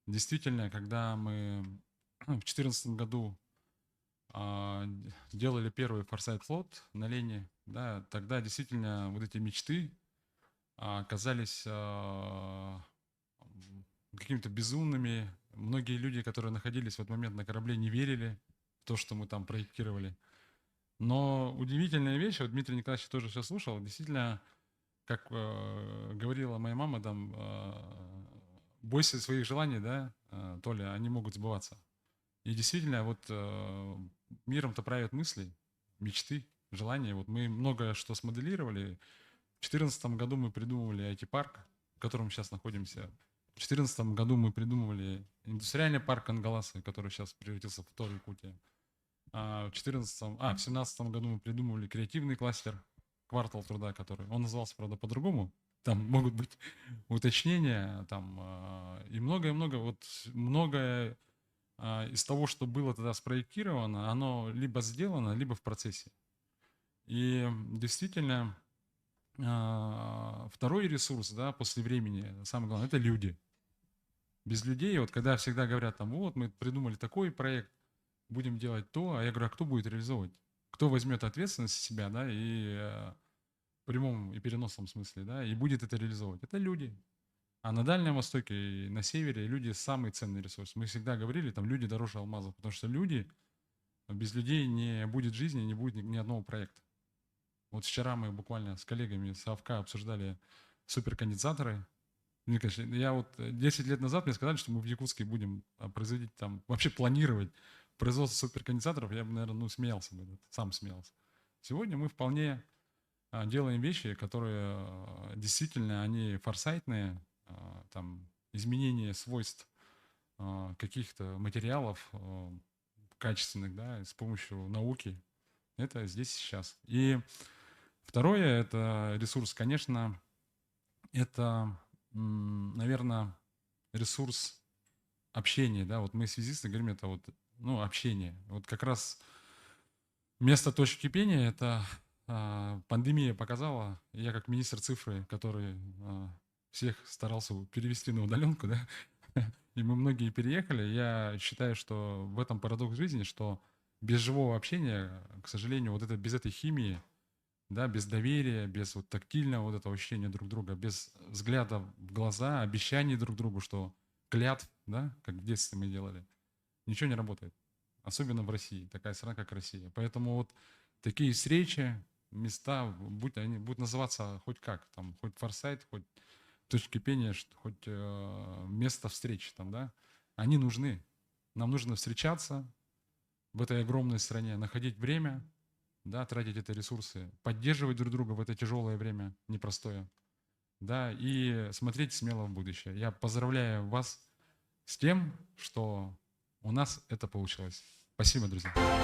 действительно, когда мы в 2014 году делали первый Foresight флот на Лене, да, тогда действительно вот эти мечты казались какими-то безумными. Многие люди, которые находились в этот момент на корабле, не верили в то, что мы там проектировали. Но удивительная вещь, вот Дмитрий Николаевич тоже все слушал, действительно, как говорила моя мама, там, бойся своих желаний, да, Толя, они могут сбываться. И действительно, вот миром-то правят мысли, мечты, желания. Вот мы многое что смоделировали. В 2014 году мы придумывали IT-парк, в котором сейчас находимся. В 2014 году мы придумывали индустриальный парк Ангаласы, который сейчас превратился в Тор Якутия. В 2017 году мы придумывали креативный кластер, квартал труда, который, он назывался, правда, по-другому. Там могут быть уточнения, там, и многое-многое, вот многое из того, что было тогда спроектировано, оно либо сделано, либо в процессе. И действительно, второй ресурс, да, после времени, самое главное, это люди. Без людей, вот когда всегда говорят, там, вот, мы придумали такой проект, будем делать то, а я говорю, а кто будет реализовывать? Кто возьмет ответственность на себя, да, и в прямом и переносном смысле, да, и будет это реализовывать? Это люди. А на Дальнем Востоке и на Севере люди самый ценный ресурс. Мы всегда говорили, там, люди дороже алмазов, потому что люди, без людей не будет жизни, не будет ни одного проекта. Вот вчера мы буквально с коллегами с АФК обсуждали суперконденсаторы. Мне, конечно, я вот 10 лет назад мне сказали, что мы в Якутске будем производить там, вообще планировать производство суперконденсаторов, я бы, наверное, ну, смеялся бы, сам смеялся. Сегодня мы вполне делаем вещи, которые действительно, они форсайтные, там, изменение свойств каких-то материалов качественных, да, с помощью науки. Это здесь и сейчас. И второе, это ресурс, конечно, это, наверное, ресурс общения, да, вот мы связисты говорим, это вот, ну, общение. Вот как раз место точки кипения, это пандемия показала, я как министр цифры, который всех старался перевести на удаленку, да, и мы многие переехали, я считаю, что в этом парадокс жизни, что без живого общения, к сожалению, вот это без этой химии, да, без доверия, без вот тактильного вот этого ощущения друг друга, без взгляда в глаза, обещаний друг другу, что клятв, да, как в детстве мы делали, ничего не работает. Особенно в России, такая страна, как Россия. Поэтому вот такие встречи, места, будь они будут называться хоть как, там, хоть форсайт, хоть точки кипения, хоть место встречи там, да, они нужны. Нам нужно встречаться в этой огромной стране, находить время, да, тратить эти ресурсы, поддерживать друг друга в это тяжелое время, непростое, да, и смотреть смело в будущее. Я поздравляю вас с тем, что у нас это получилось. Спасибо, друзья.